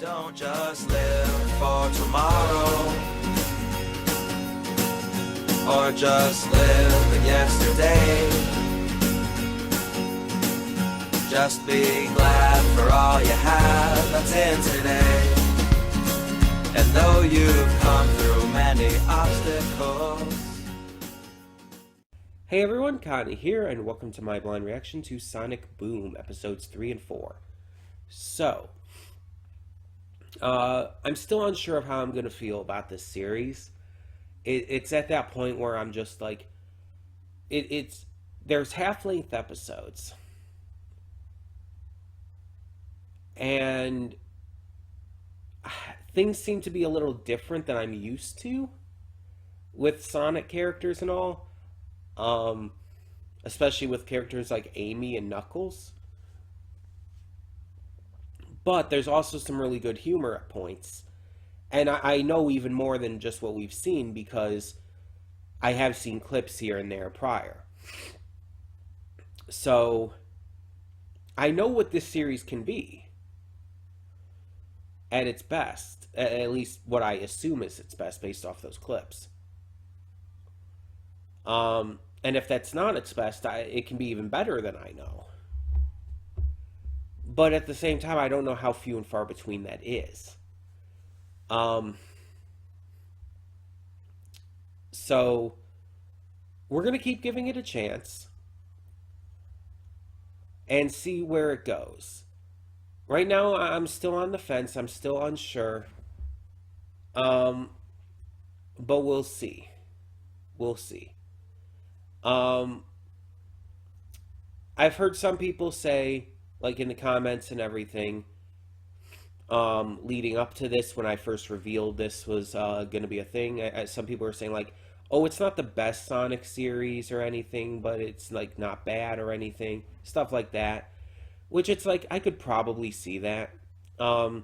Don't just live for tomorrow, or just live in yesterday. Just be glad for all you have that's in today. And though you've come through many obstacles. Hey everyone, Connie here, and welcome to my blind reaction to Sonic Boom, episodes 3 and 4. So, I'm still unsure of how I'm going to feel about this series. It's at that point where I'm just like, there's half-length episodes. And things seem to be a little different than I'm used to with Sonic characters and all. Especially with characters like Amy and Knuckles. But there's also some really good humor at points. And I know even more than just what we've seen because I have seen clips here and there prior. So I know what this series can be at its best. At least what I assume is its best based off those clips. And if that's not its best, it can be even better than I know. But at the same time, I don't know how few and far between that is. So, we're going to keep giving it a chance and see where it goes. Right now, I'm still on the fence. I'm still unsure. But we'll see. We'll see. I've heard some people say, like in the comments and everything, leading up to this, when I first revealed this was going to be a thing, some people are saying like, oh, it's not the best Sonic series or anything, but it's like not bad or anything, stuff like that, which it's like, I could probably see that. I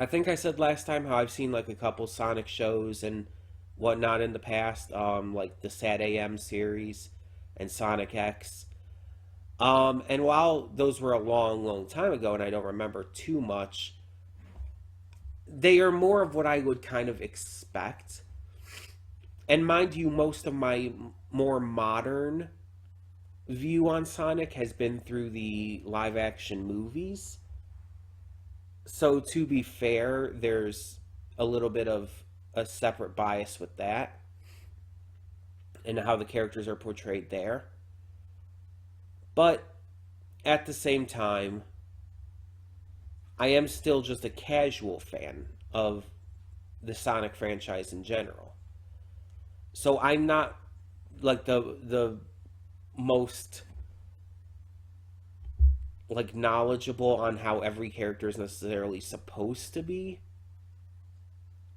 think I said last time how I've seen like a couple Sonic shows and whatnot in the past, like the Sad AM series and Sonic X. And while those were a long, long time ago and I don't remember too much, they are more of what I would kind of expect. And mind you, most of my more modern view on Sonic has been through the live action movies. So to be fair, there's a little bit of a separate bias with that and how the characters are portrayed there. But at the same time, I am still just a casual fan of the Sonic franchise in general. So I'm not like the most like knowledgeable on how every character is necessarily supposed to be.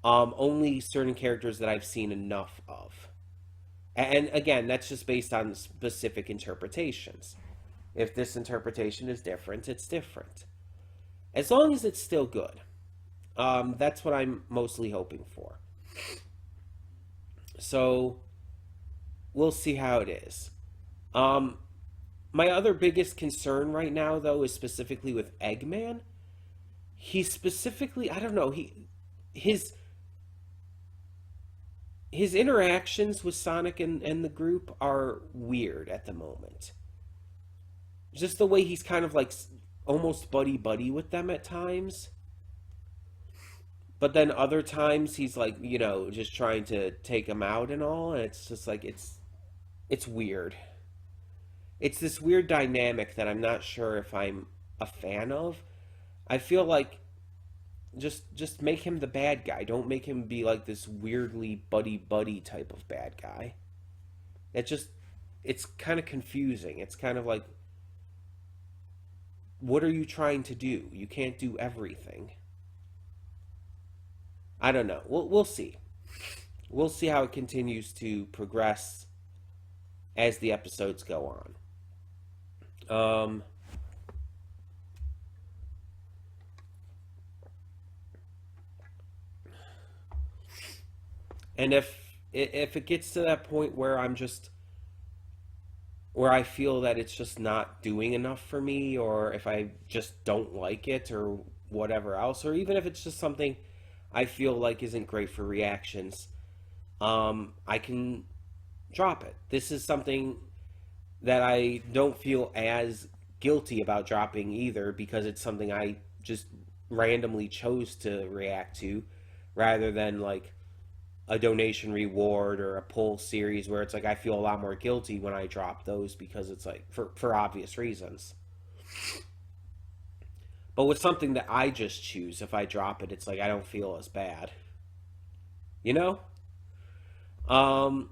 Only certain characters that I've seen enough of. And again, that's just based on specific interpretations. If this interpretation is different, it's different. As long as it's still good. That's what I'm mostly hoping for. So, we'll see how it is. My other biggest concern right now, though, is specifically with Eggman. He specifically, I don't know, his interactions with Sonic and the group are weird at the moment. Just the way he's kind of like almost buddy-buddy with them at times. But then other times he's like, you know, just trying to take them out and all. And it's just like, it's weird. It's this weird dynamic that I'm not sure if I'm a fan of. I feel like just make him the bad guy. Don't make him be like this weirdly buddy-buddy type of bad guy. It's kind of confusing. It's kind of like, what are you trying to do? You can't do everything. I don't know. We'll see. We'll see how it continues to progress as the episodes go on. And if it gets to that point where where I feel that it's just not doing enough for me, or if I just don't like it, or whatever else, or even if it's just something I feel like isn't great for reactions, I can drop it. This is something that I don't feel as guilty about dropping either, because it's something I just randomly chose to react to rather than like a donation reward or a poll series where it's like I feel a lot more guilty when I drop those, because it's like for obvious reasons. But with something that I just choose, if I drop it, it's like I don't feel as bad. You know? Um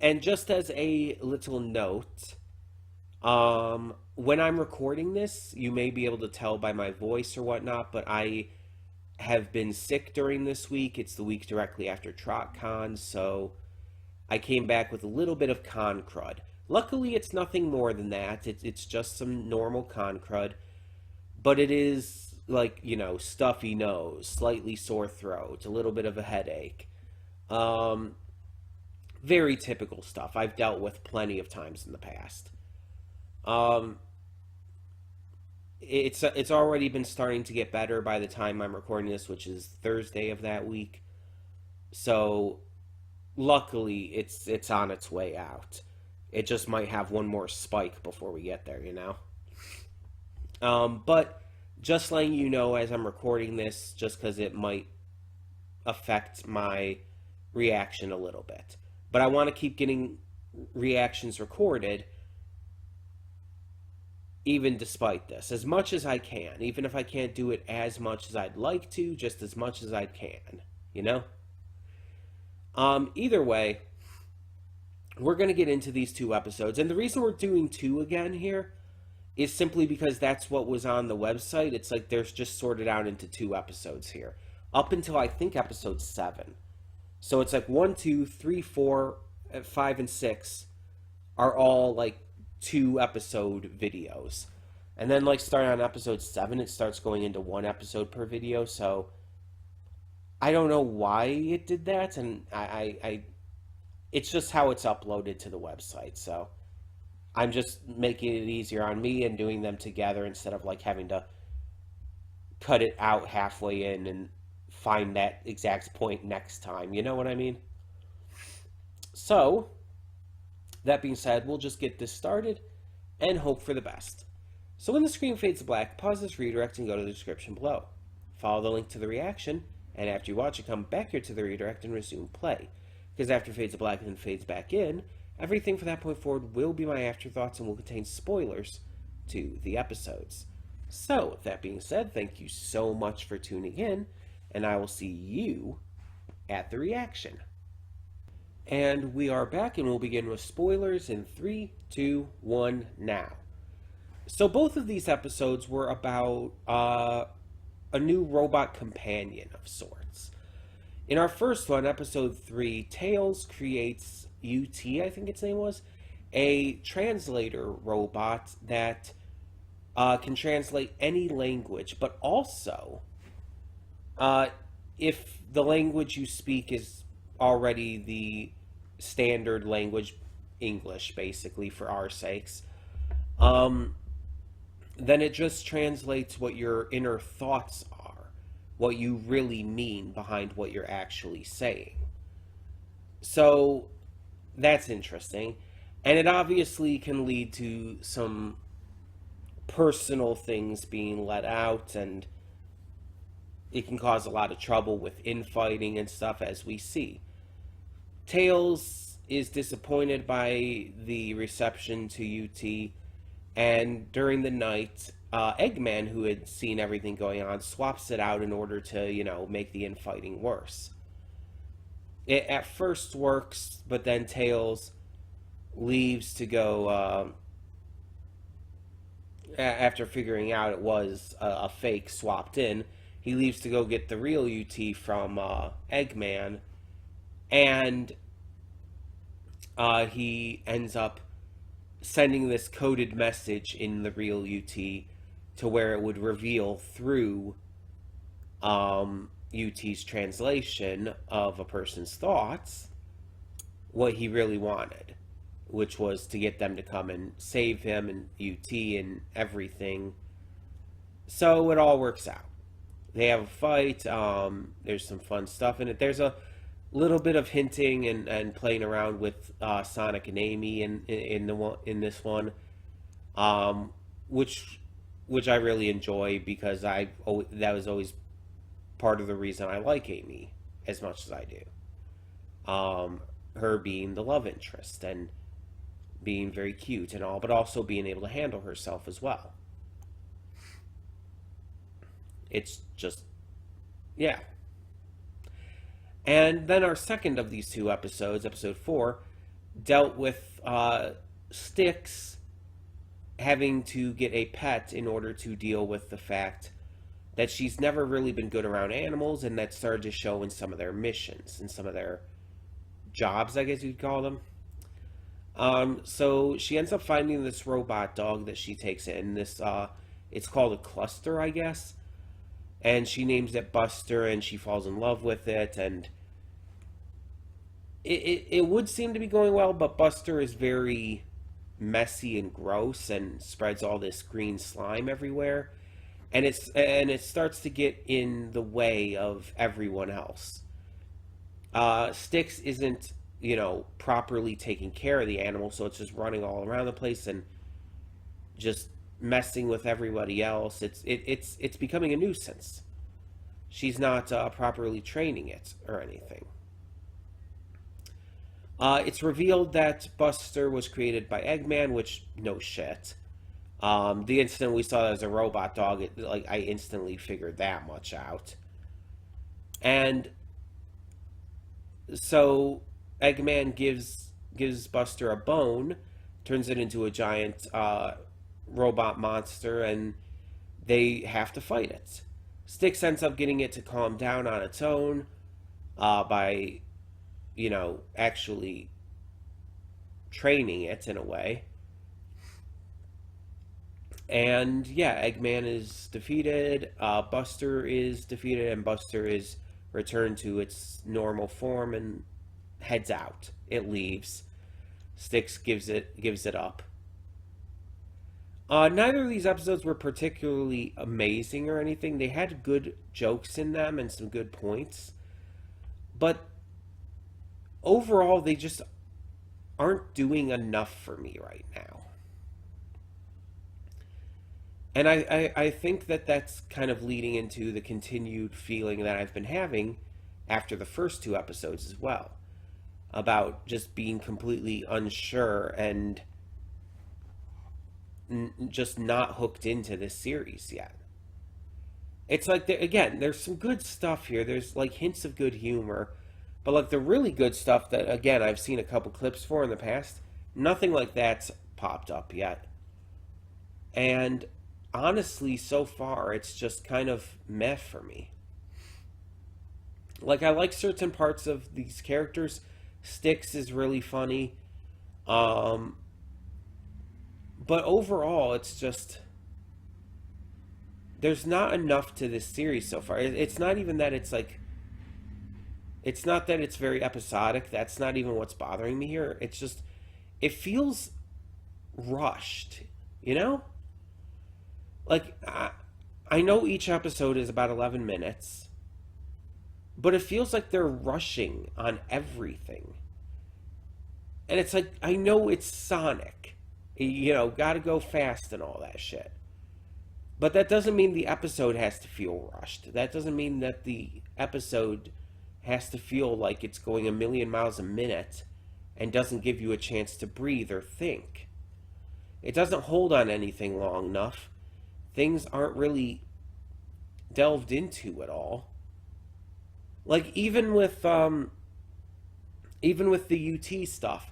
and just as a little note, when I'm recording this, you may be able to tell by my voice or whatnot, but I have been sick during this week. It's the week directly after TrotCon, so I came back with a little bit of con crud. Luckily, it's nothing more than that. It's just some normal con crud, but it is like, stuffy nose, slightly sore throat, a little bit of a headache. Very typical stuff I've dealt with plenty of times in the past. Um, it's already been starting to get better by the time I'm recording this, which is Thursday of that week. So luckily, it's on its way out. It just might have one more spike before we get there. But just letting you know as I'm recording this, just because it might affect my reaction a little bit. But I want to keep getting reactions recorded, even despite this, as much as I can. Even if I can't do it as much as I'd like to, just as much as I can, Either way, we're going to get into these 2 episodes. And the reason we're doing 2 again here is simply because that's what was on the website. It's like there's just sorted out into 2 episodes here, up until I think episode 7. So it's like 1, 2, 3, 4, 5, and 6 are all like 2 episode videos. And then like starting on episode 7, it starts going into 1 episode per video. So I don't know why it did that, and I it's just how it's uploaded to the website. So I'm just making it easier on me and doing them together instead of like having to cut it out halfway in and find that exact point next time. You know what I mean? So, that being said, we'll just get this started and hope for the best. So when the screen fades to black, pause this redirect and go to the description below. Follow the link to the reaction, and after you watch it, come back here to the redirect and resume play. Because after it fades to black and then fades back in, everything from that point forward will be my afterthoughts and will contain spoilers to the episodes. So, with that being said, thank you so much for tuning in, and I will see you at the reaction. And we are back, and we'll begin with spoilers in 3, 2, 1, now. So both of these episodes were about a new robot companion of sorts. In our first one, episode 3, Tails creates UT, I think its name was, a translator robot that can translate any language, but also if the language you speak is already the standard language, English, basically, for our sakes, then it just translates what your inner thoughts are, what you really mean behind what you're actually saying. So that's interesting. And it obviously can lead to some personal things being let out, and it can cause a lot of trouble with infighting and stuff, as we see. Tails is disappointed by the reception to UT, and during the night, Eggman, who had seen everything going on, swaps it out in order to, make the infighting worse. It at first works, but then Tails leaves to go, after figuring out it was a fake swapped in, he leaves to go get the real UT from Eggman, and he ends up sending this coded message in the real UT to where it would reveal through UT's translation of a person's thoughts what he really wanted, which was to get them to come and save him and UT and everything. So it all works out. They have a fight. There's some fun stuff in it. There's a little bit of hinting and playing around with Sonic and Amy in this one, um, which I really enjoy because that was always part of the reason I like Amy as much as I do. Her being the love interest and being very cute and all, but also being able to handle herself as well. It's just, yeah. And then our second of these two episodes, episode 4, dealt with Styx having to get a pet in order to deal with the fact that she's never really been good around animals, and that started to show in some of their missions and some of their jobs, I guess you'd call them. So she ends up finding this robot dog that she takes in. It's called a cluster, I guess, and she names it Buster, and she falls in love with it, and it would seem to be going well, but Buster is very messy and gross and spreads all this green slime everywhere, and it starts to get in the way of everyone else. Styx isn't, properly taking care of the animal, so it's just running all around the place and just messing with everybody else. It's becoming a nuisance. She's not properly training it or anything. It's revealed that Buster was created by Eggman, which no shit. The instant we saw it as a robot dog, I instantly figured that much out. And so Eggman gives Buster a bone, turns it into a giant robot monster, and they have to fight it. Styx ends up getting it to calm down on its own by, actually training it in a way. And yeah, Eggman is defeated, Buster is defeated, and Buster is returned to its normal form and heads out. It leaves. Styx gives it up. Neither of these episodes were particularly amazing or anything. They had good jokes in them and some good points, but overall, they just aren't doing enough for me right now. And I think that that's kind of leading into the continued feeling that I've been having after the first two episodes as well, about just being completely unsure and just not hooked into this series yet. It's like, again, there's some good stuff here. There's like hints of good humor, but like the really good stuff that, again, I've seen a couple clips for in the past, nothing like that's popped up yet. And honestly, so far, it's just kind of meh for me. Like, I like certain parts of these characters. Styx is really funny. But overall, it's just, there's not enough to this series so far. It's not even that it's not that it's very episodic. That's not even what's bothering me here. It's just, it feels rushed, you know? Like, I know each episode is about 11 minutes, but it feels like they're rushing on everything. And it's like, I know it's Sonic, gotta go fast and all that shit. But that doesn't mean the episode has to feel rushed. That doesn't mean that the episode has to feel like it's going a million miles a minute and doesn't give you a chance to breathe or think. It doesn't hold on anything long enough. Things aren't really delved into at all. Like, even with the UT stuff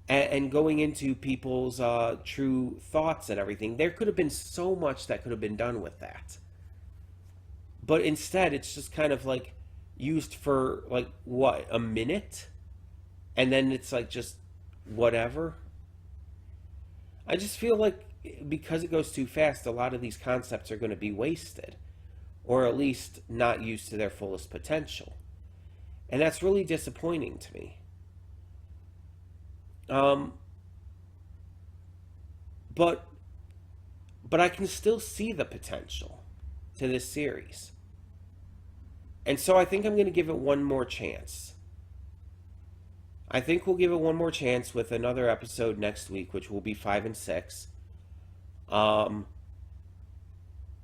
and going into people's true thoughts and everything, there could have been so much that could have been done with that. But instead, it's just kind of like used for like what, a minute, and then it's like just whatever. I just feel like because it goes too fast, a lot of these concepts are going to be wasted, or at least not used to their fullest potential. And that's really disappointing to me. But I can still see the potential. to this series. And so I think I'm going to give it one more chance. I think we'll give it one more chance with another episode next week, which will be 5 and 6. Another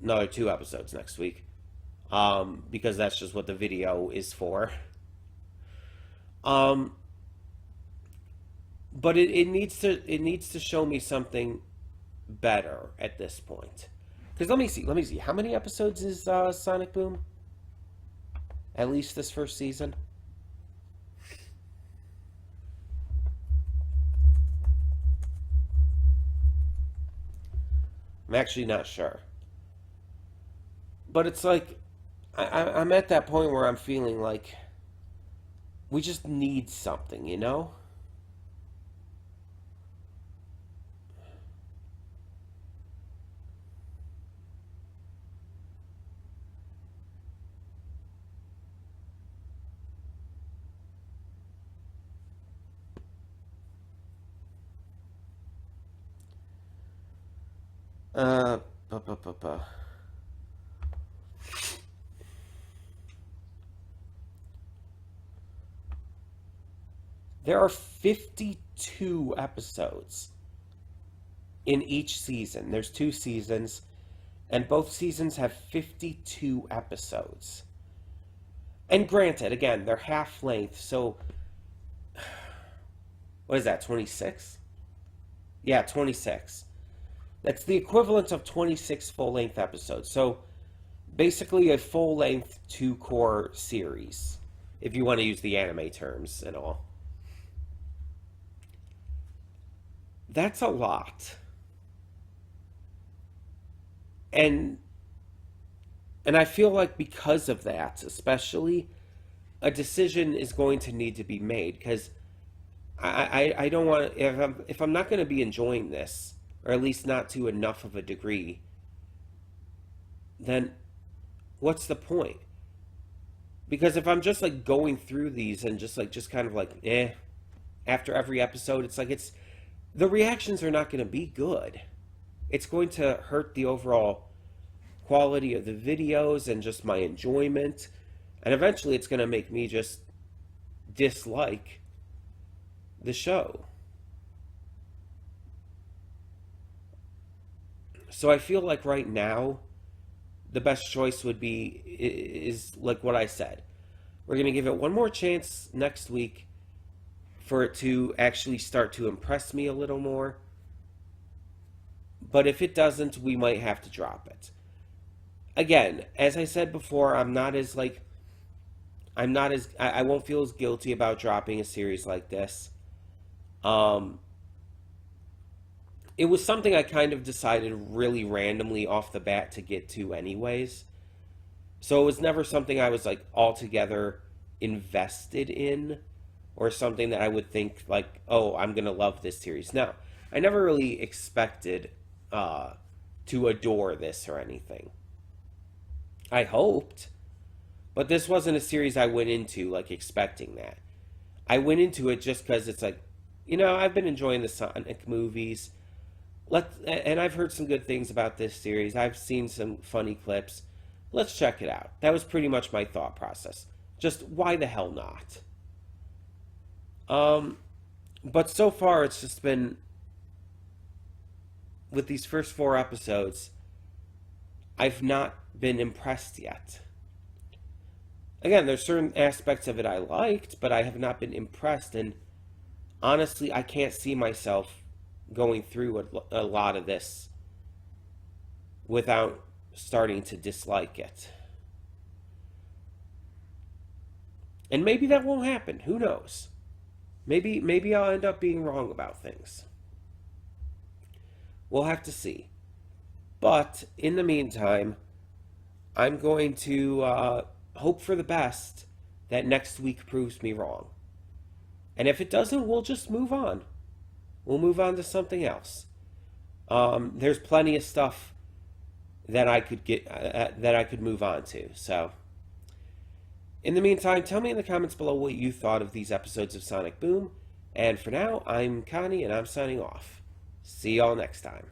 2 episodes next week. Because that's just what the video is for. But it needs to show me something better at this point. Because let me see. How many episodes is Sonic Boom? At least this first season. I'm actually not sure. But it's like, I'm at that point where I'm feeling like we just need something, you know? Uh, bu- bu- bu- bu. There are 52 episodes in each season. There's 2 seasons, and both seasons have 52 episodes. And granted, again, they're half length, so what is that, 26? Yeah, 26. That's the equivalent of 26 full-length episodes. So basically a full-length 2-core series, if you want to use the anime terms and all. That's a lot. And I feel like because of that, especially, a decision is going to need to be made, because I don't want to, if I'm not going to be enjoying this, or at least not to enough of a degree, then what's the point? Because if I'm just like going through these and just kind of like after every episode, it's like the reactions are not going to be good. It's going to hurt the overall quality of the videos and just my enjoyment, and eventually it's going to make me just dislike the show. So I feel like right now, the best choice would be, is like what I said. We're going to give it one more chance next week for it to actually start to impress me a little more. But if it doesn't, we might have to drop it. Again, as I said before, I won't feel as guilty about dropping a series like this. It was something I kind of decided really randomly off the bat to get to anyways. So it was never something I was like altogether invested in, or something that I would think like, oh, I'm going to love this series. No, I never really expected to adore this or anything. I hoped, but this wasn't a series I went into like expecting that. I went into it just because it's like, I've been enjoying the Sonic movies. And I've heard some good things about this series. I've seen some funny clips. Let's check it out. That was pretty much my thought process. Just why the hell not? But so far it's just been, with these first 4 episodes, I've not been impressed yet. Again, there's certain aspects of it I liked, but I have not been impressed, and honestly, I can't see myself going through a lot of this without starting to dislike it. And maybe that won't happen. Who knows? Maybe I'll end up being wrong about things. We'll have to see. But in the meantime, I'm going to hope for the best that next week proves me wrong. And if it doesn't, we'll just move on. We'll move on to something else. There's plenty of stuff that I could move on to. So, in the meantime, tell me in the comments below what you thought of these episodes of Sonic Boom. And for now, I'm Connie, and I'm signing off. See y'all next time.